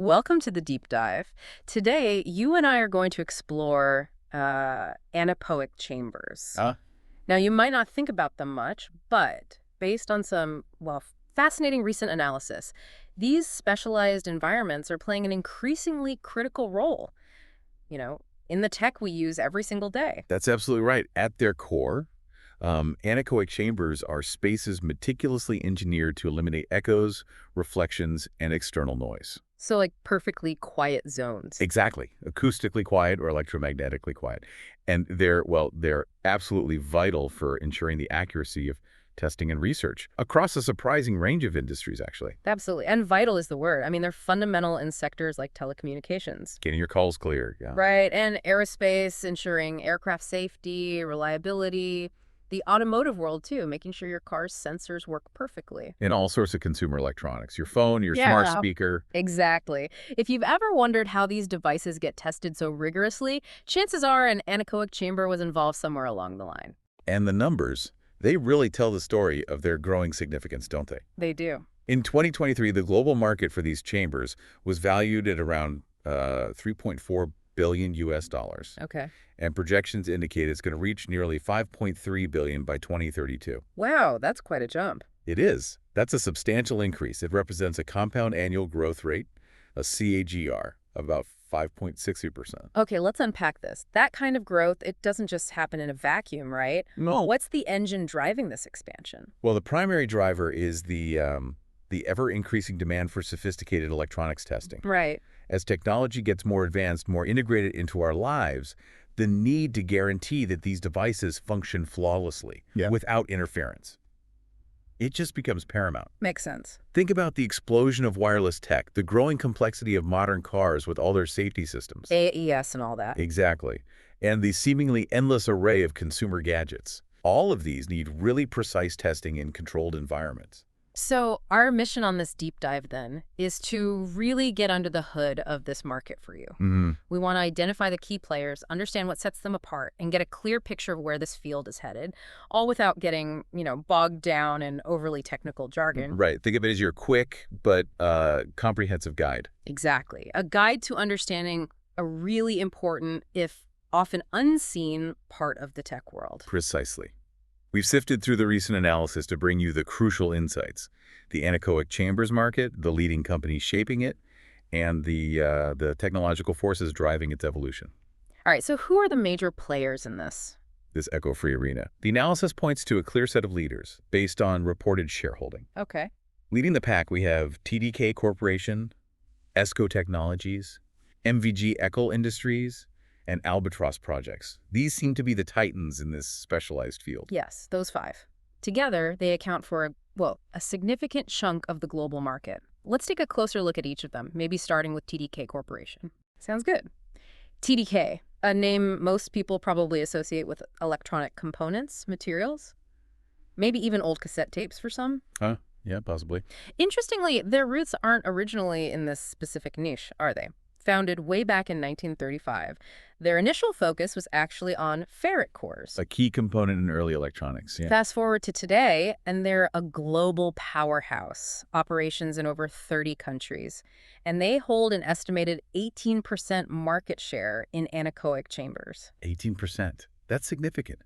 Welcome to the deep dive. Today, you and I are going to explore anechoic chambers. Uh, Now, you might not think about them much, but based on some, well, fascinating recent analysis, these specialized environments are playing an increasingly critical role, you know, in the tech we use every single day. that's absolutely right. At their core, anechoic chambers are spaces meticulously engineered to eliminate echoes, reflections, and external noise. So, like perfectly quiet zones. Exactly. Acoustically quiet or electromagnetically quiet. And they're absolutely vital for ensuring the accuracy of testing and research across a surprising range of industries, actually. Absolutely. And vital is the word. I mean, they're fundamental in sectors like telecommunications. Getting your calls clear, yeah. Right, and aerospace, ensuring aircraft safety, reliability. The automotive world, too, making sure your car's sensors work perfectly. And all sorts of consumer electronics. Your phone, your smart Yeah. speaker. Exactly. If you've ever wondered how these devices get tested so rigorously, chances are an anechoic chamber was involved somewhere along the line. And the numbers, they really tell the story of their growing significance, don't they? They do. In 2023, the global market for these chambers was valued at around 3.4 billion US dollars, Okay. and projections indicate it's going to reach nearly 5.3 billion by 2032. Wow, that's quite a jump. It is. That's a substantial increase. It represents a compound annual growth rate, a CAGR, of about 5.60%. Okay, let's unpack this. That kind of growth, it doesn't just happen in a vacuum, right? No. What's the engine driving this expansion? Well, the primary driver is the ever-increasing demand for sophisticated electronics testing. Right. As technology gets more advanced, more integrated into our lives, the need to guarantee that these devices function flawlessly without interference. It just becomes paramount. Makes sense. Think about the explosion of wireless tech, the growing complexity of modern cars with all their safety systems. AES and all that. Exactly. And the seemingly endless array of consumer gadgets. All of these need really precise testing in controlled environments. So our mission on this deep dive then is to really get under the hood of this market for you. We want to identify the key players, understand what sets them apart, and get a clear picture of where this field is headed, all without getting, bogged down in overly technical jargon. Right. Think of it as your quick but comprehensive guide. Exactly. A guide to understanding a really important, if often unseen, part of the tech world. Precisely. We've sifted through the recent analysis to bring you the crucial insights: the anechoic chambers market, the leading companies shaping it, and the technological forces driving its evolution. All right, so who are the major players in this? This echo-free arena. The analysis points to a clear set of leaders based on reported shareholding. Okay. Leading the pack, we have TDK Corporation, ESCO Technologies, MVG Echo Industries, and Albatross Projects. These seem to be the titans in this specialized field. Yes, those five. Together, they account for, a significant chunk of the global market. Let's take a closer look at each of them, maybe starting with TDK Corporation. Sounds good. TDK, a name most people probably associate with electronic components, materials, maybe even old cassette tapes for some. Huh? Yeah, possibly. Interestingly, their roots aren't originally in this specific niche, are they? Founded way back in 1935, their initial focus was actually on ferrite cores. A key component in early electronics, yeah. Fast forward to today, and they're a global powerhouse, operations in over 30 countries. And they hold an estimated 18% market share in anechoic chambers. 18%. That's significant.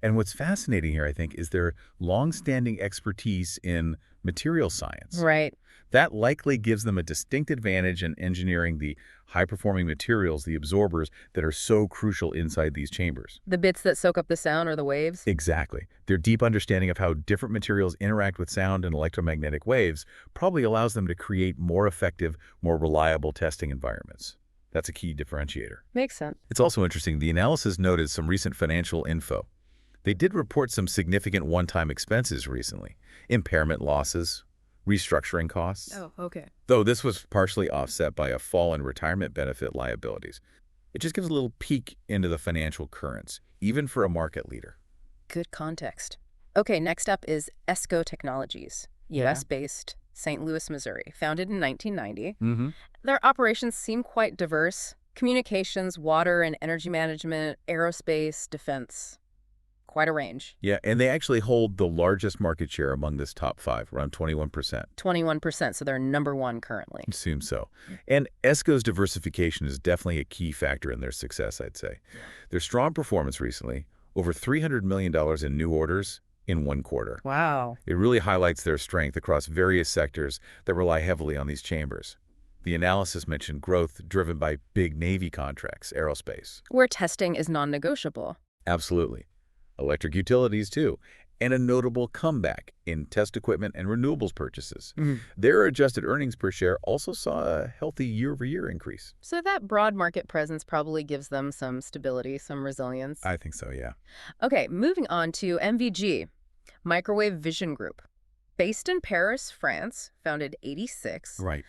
And what's fascinating here, I think, is their long-standing expertise in material science. Right. That likely gives them a distinct advantage in engineering the high-performing materials, the absorbers, that are so crucial inside these chambers. The bits that soak up the sound or the waves? Exactly. Their deep understanding of how different materials interact with sound and electromagnetic waves probably allows them to create more effective, more reliable testing environments. That's a key differentiator. Makes sense. It's also interesting, the analysis noted some recent financial info. They did report some significant one-time expenses recently: impairment losses, restructuring costs. Oh, okay. Though this was partially offset by a fall in retirement benefit liabilities. It just gives a little peek into the financial currents, even for a market leader. Good context. Okay, next up is ESCO Technologies, U.S.-based, St. Louis, Missouri, founded in 1990. Their operations seem quite diverse: communications, water and energy management, aerospace, defense. Quite a range. Yeah, and they actually hold the largest market share among this top 5, around 21%. 21%, so they're number one currently. Assume so. And ESCO's diversification is definitely a key factor in their success, I'd say. Their strong performance recently, over $300 million in new orders in one quarter. Wow. It really highlights their strength across various sectors that rely heavily on these chambers. The analysis mentioned growth driven by big Navy contracts, aerospace. Where testing is non-negotiable. Absolutely. Electric utilities, too, and a notable comeback in test equipment and renewables purchases. Their adjusted earnings per share also saw a healthy year-over-year increase. So that broad market presence probably gives them some stability, some resilience. I think so, yeah. Okay, moving on to MVG, Microwave Vision Group. Based in Paris, France, founded '86. Right.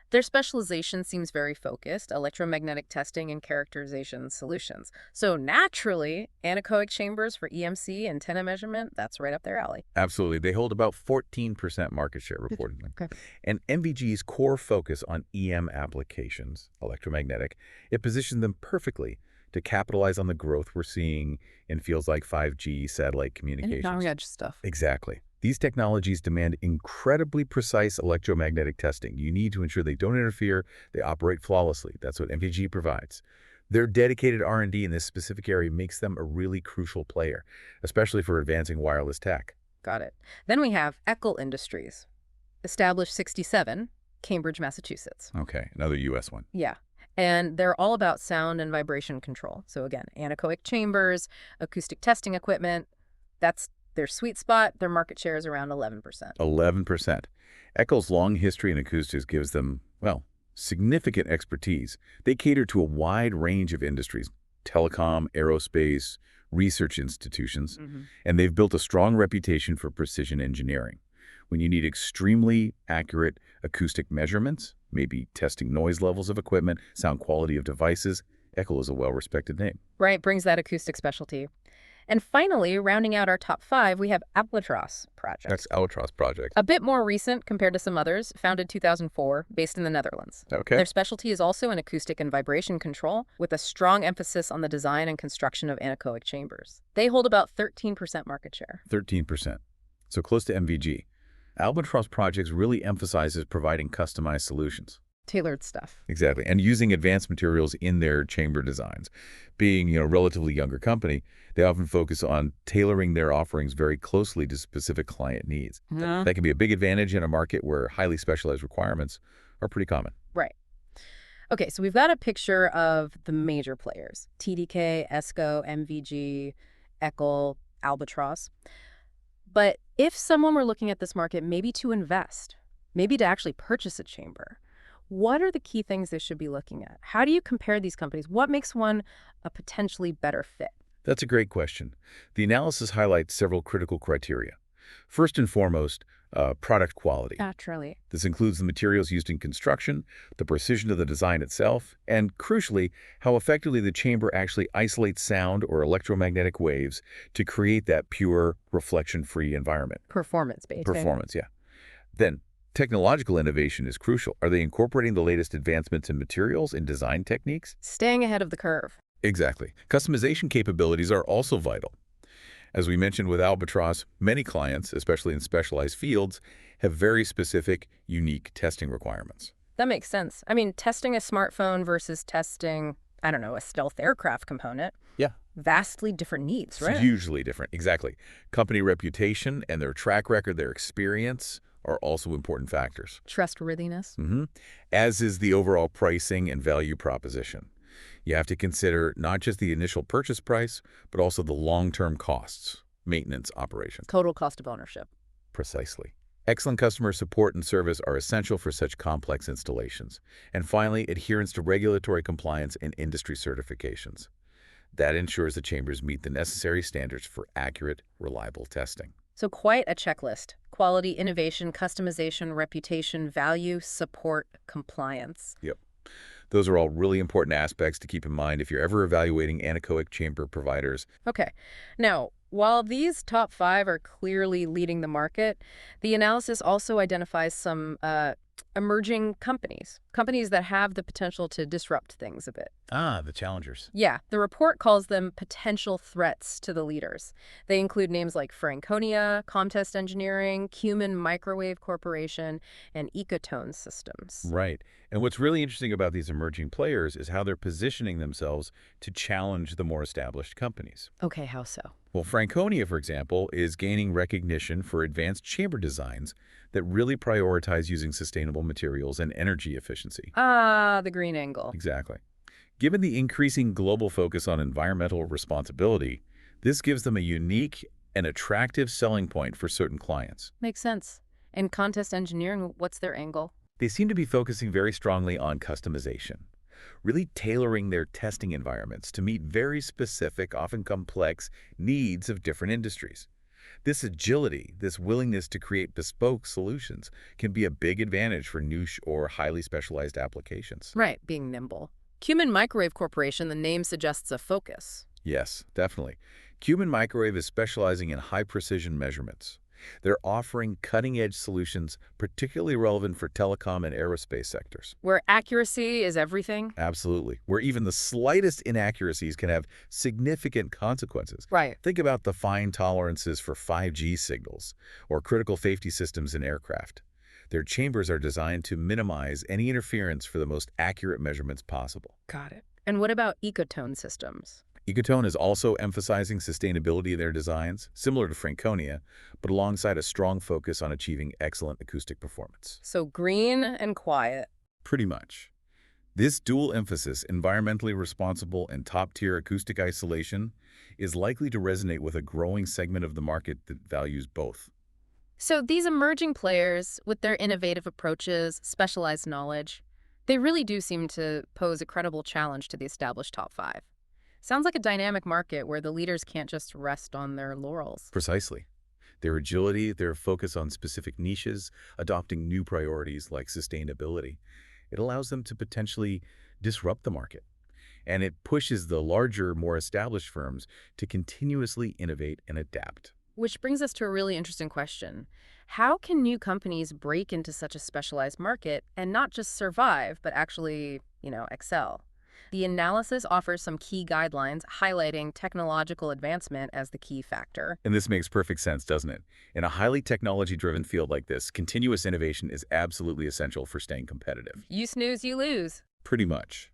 Their specialization seems very focused, electromagnetic testing and characterization solutions. So naturally, anechoic chambers for EMC antenna measurement, that's right up their alley. Absolutely. They hold about 14% market share, reportedly. Okay. And MVG's core focus on EM applications, electromagnetic, it positioned them perfectly to capitalize on the growth we're seeing in fields like 5G, satellite communications. And edge stuff. Exactly. These technologies demand incredibly precise electromagnetic testing. You need to ensure they don't interfere, they operate flawlessly. That's what MVG provides. Their dedicated R&D in this specific area makes them a really crucial player, especially for advancing wireless tech. Got it. Then we have Eckel Industries, established '67, Cambridge, Massachusetts. Okay, another U.S. one. Yeah. And they're all about sound and vibration control. So again, anechoic chambers, acoustic testing equipment, that's their sweet spot. Their market share is around 11%. 11%. Eckel's long history in acoustics gives them, well, significant expertise. They cater to a wide range of industries, telecom, aerospace, research institutions, and they've built a strong reputation for precision engineering. When you need extremely accurate acoustic measurements, maybe testing noise levels of equipment, sound quality of devices, Eckel is a well-respected name. Right, brings that acoustic specialty. And finally, rounding out our top 5, we have Albatros Project. That's Albatros Project. A bit more recent compared to some others, founded 2004, based in the Netherlands. Okay. Their specialty is also in acoustic and vibration control, with a strong emphasis on the design and construction of anechoic chambers. They hold about 13% market share. 13%. So close to MVG. Albatros Projects really emphasizes providing customized solutions. Tailored stuff. Exactly. And using advanced materials in their chamber designs. Being, a relatively younger company, they often focus on tailoring their offerings very closely to specific client needs. That can be a big advantage in a market where highly specialized requirements are pretty common. Right. Okay, so we've got a picture of the major players: TDK, ESCO, MVG, Eckel, Albatros. But if someone were looking at this market maybe to invest, maybe to actually purchase a chamber, what are the key things they should be looking at? How do you compare these companies? What makes one a potentially better fit? That's a great question. The analysis highlights several critical criteria. First and foremost, product quality. Naturally. This includes the materials used in construction, the precision of the design itself, and crucially, how effectively the chamber actually isolates sound or electromagnetic waves to create that pure, reflection-free environment. Performance-based. Performance, yeah. Then, technological innovation is crucial. Are they incorporating the latest advancements in materials and design techniques? Staying ahead of the curve. Exactly. Customization capabilities are also vital. As we mentioned with Albatros, many clients, especially in specialized fields, have very specific, unique testing requirements. That makes sense. I mean, testing a smartphone versus testing, I don't know, a stealth aircraft component. Yeah. Vastly different needs, right? Hugely different, exactly. Company reputation and their track record, their experience are also important factors. Trustworthiness. As is the overall pricing and value proposition. You have to consider not just the initial purchase price, but also the long-term costs, maintenance, operations. Total cost of ownership. Precisely. Excellent customer support and service are essential for such complex installations. And finally, adherence to regulatory compliance and industry certifications. That ensures the chambers meet the necessary standards for accurate, reliable testing. So quite a checklist: quality, innovation, customization, reputation, value, support, compliance. Yep. Those are all really important aspects to keep in mind if you're ever evaluating anechoic chamber providers. Okay. Now, while these top 5 are clearly leading the market, the analysis also identifies some Emerging companies, companies that have the potential to disrupt things a bit. Ah, the challengers. Yeah, the report calls them potential threats to the leaders. They include names like Frankonia, Comtest Engineering, Cumin Microwave Corporation, and Ecotone Systems. Right. And what's really interesting about these emerging players is how they're positioning themselves to challenge the more established companies. Okay, how so? Well, Franconia, for example, is gaining recognition for advanced chamber designs that really prioritize using sustainable materials and energy efficiency. Ah, the green angle. Exactly. Given the increasing global focus on environmental responsibility, this gives them a unique and attractive selling point for certain clients. Makes sense. And Contest Engineering, what's their angle? They seem to be focusing very strongly on customization, really tailoring their testing environments to meet very specific, often complex needs of different industries. This agility, this willingness to create bespoke solutions, can be a big advantage for niche or highly specialized applications. Right, being nimble. Cumin Microwave Corporation, the name suggests a focus. Yes, definitely. Cumin Microwave is specializing in high-precision measurements. They're offering cutting-edge solutions particularly relevant for telecom and aerospace sectors. Where accuracy is everything? Absolutely. Where even the slightest inaccuracies can have significant consequences. Right. Think about the fine tolerances for 5G signals or critical safety systems in aircraft. Their chambers are designed to minimize any interference for the most accurate measurements possible. Got it. And what about Ecotone Systems? Ecotone is also emphasizing sustainability in their designs, similar to Franconia, but alongside a strong focus on achieving excellent acoustic performance. So green and quiet. Pretty much. This dual emphasis, environmentally responsible and top-tier acoustic isolation, is likely to resonate with a growing segment of the market that values both. So these emerging players, with their innovative approaches, specialized knowledge, they really do seem to pose a credible challenge to the established top five. Sounds like a dynamic market where the leaders can't just rest on their laurels. Precisely. Their agility, their focus on specific niches, adopting new priorities like sustainability, it allows them to potentially disrupt the market. And it pushes the larger, more established firms to continuously innovate and adapt. Which brings us to a really interesting question. How can new companies break into such a specialized market and not just survive, but actually, excel? The analysis offers some key guidelines highlighting technological advancement as the key factor. And this makes perfect sense, doesn't it? In a highly technology-driven field like this, continuous innovation is absolutely essential for staying competitive. You snooze, you lose. Pretty much.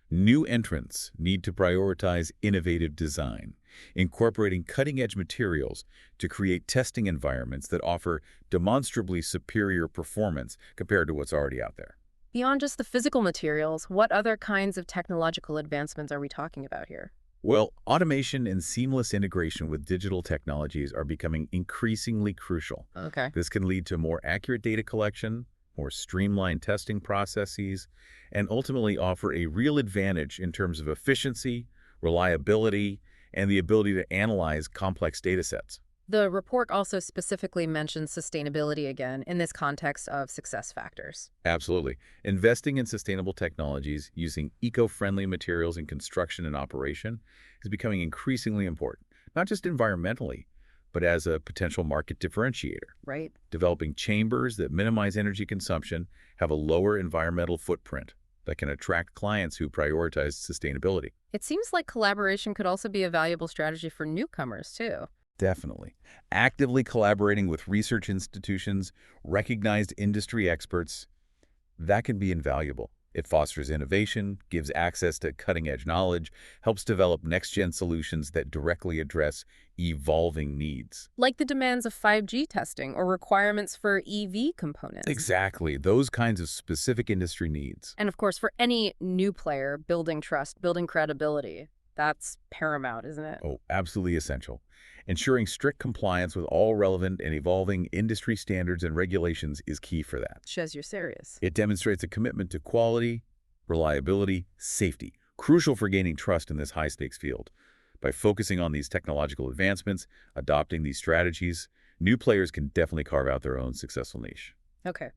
New entrants need to prioritize innovative design, incorporating cutting-edge materials to create testing environments that offer demonstrably superior performance compared to what's already out there. Beyond just the physical materials, what other kinds of technological advancements are we talking about here? Well, automation and seamless integration with digital technologies are becoming increasingly crucial. Okay. This can lead to more accurate data collection, more streamlined testing processes, and ultimately offer a real advantage in terms of efficiency, reliability, and the ability to analyze complex data sets. The report also specifically mentions sustainability again in this context of success factors. Absolutely. Investing in sustainable technologies using eco-friendly materials in construction and operation is becoming increasingly important, not just environmentally, but as a potential market differentiator. Right. Developing chambers that minimize energy consumption, have a lower environmental footprint that can attract clients who prioritize sustainability. It seems like collaboration could also be a valuable strategy for newcomers, too. Definitely. Actively collaborating with research institutions, recognized industry experts, that can be invaluable. It fosters innovation, gives access to cutting-edge knowledge, helps develop next-gen solutions that directly address evolving needs. Like the demands of 5G testing or requirements for EV components. Exactly. Those kinds of specific industry needs. And of course, for any new player, building trust, building credibility, that's paramount, isn't it? Oh, absolutely essential. Ensuring strict compliance with all relevant and evolving industry standards and regulations is key for that. Shows you're serious. It demonstrates a commitment to quality, reliability, safety, crucial for gaining trust in this high-stakes field. By focusing on these technological advancements, adopting these strategies, new players can definitely carve out their own successful niche. Okay.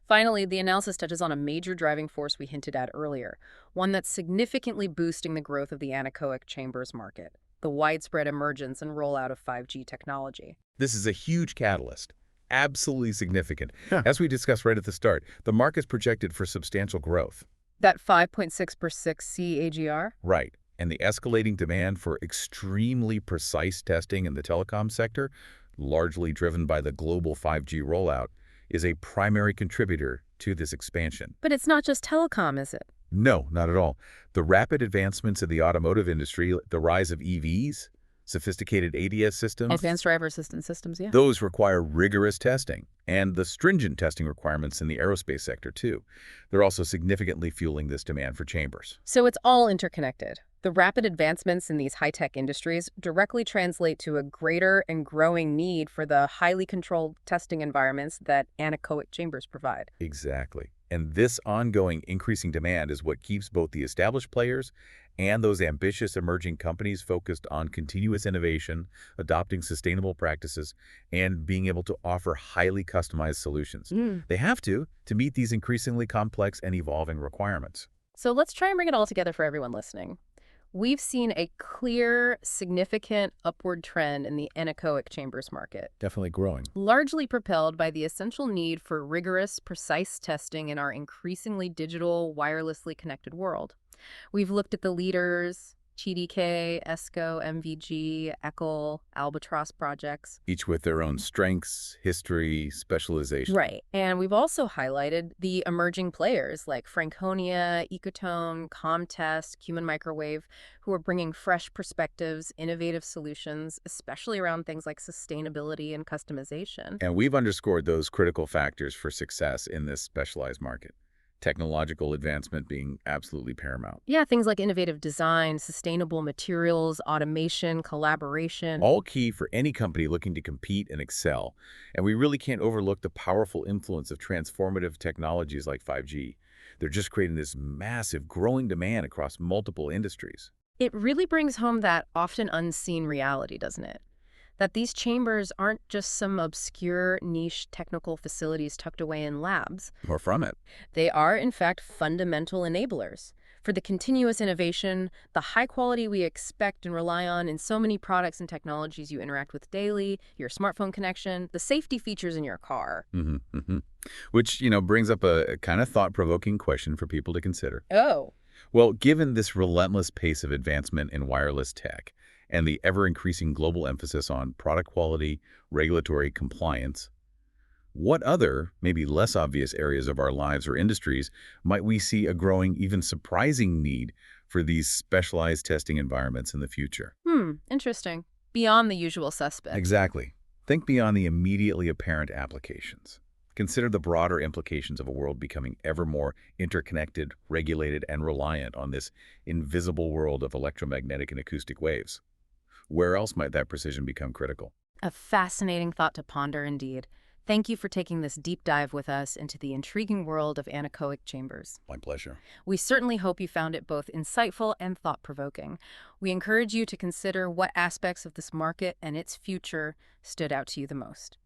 Finally, the analysis touches on a major driving force we hinted at earlier, one that's significantly boosting the growth of the anechoic chambers market, the widespread emergence and rollout of 5G technology. This is a huge catalyst. absolutely significant. Huh. As we discussed right at the start, the market's projected for substantial growth. That 5.6% CAGR? Right. And the escalating demand for extremely precise testing in the telecom sector, largely driven by the global 5G rollout, is a primary contributor to this expansion. But it's not just telecom, is it? No, not at all. The rapid advancements in the automotive industry, the rise of EVs, sophisticated ADS systems, Advanced driver assistance systems, yeah. those require rigorous testing, and the stringent testing requirements in the aerospace sector, too. They're also significantly fueling this demand for chambers. So it's all interconnected. The rapid advancements in these high-tech industries directly translate to a greater and growing need for the highly controlled testing environments that anechoic chambers provide. Exactly. And this ongoing increasing demand is what keeps both the established players and those ambitious emerging companies focused on continuous innovation, adopting sustainable practices, and being able to offer highly customized solutions. They have to meet these increasingly complex and evolving requirements. So let's try and bring it all together for everyone listening. We've seen a clear, significant upward trend in the anechoic chambers market, Definitely growing. largely propelled by the essential need for rigorous, precise testing in our increasingly digital, wirelessly connected world. We've looked at the leaders, TDK, ESCO, MVG, ECHO, Albatross projects. Each with their own strengths, history, specialization. Right. And we've also highlighted the emerging players like Frankonia, Ecotone, Comtest, Human Microwave, who are bringing fresh perspectives, innovative solutions, especially around things like sustainability and customization. And we've underscored those critical factors for success in this specialized market. Technological advancement being absolutely paramount. Yeah, things like innovative design, sustainable materials, automation, collaboration. All key for any company looking to compete and excel. And we really can't overlook the powerful influence of transformative technologies like 5G. They're just creating this massive growing demand across multiple industries. It really brings home that often unseen reality, doesn't it? That these chambers aren't just some obscure niche technical facilities tucked away in labs. More from it. They are, in fact, fundamental enablers for the continuous innovation, the high quality we expect and rely on in so many products and technologies you interact with daily, your smartphone connection, the safety features in your car. Which, brings up a kind of thought-provoking question for people to consider. Oh. Well, given this relentless pace of advancement in wireless tech and the ever-increasing global emphasis on product quality, regulatory compliance, what other, maybe less obvious areas of our lives or industries might we see a growing, even surprising need for these specialized testing environments in the future? Interesting. Beyond the usual suspects. Exactly. Think beyond the immediately apparent applications. Consider the broader implications of a world becoming ever more interconnected, regulated, and reliant on this invisible world of electromagnetic and acoustic waves. Where else might that precision become critical? A fascinating thought to ponder indeed. Thank you for taking this deep dive with us into the intriguing world of anechoic chambers. My pleasure. We certainly hope you found it both insightful and thought-provoking. We encourage you to consider what aspects of this market and its future stood out to you the most.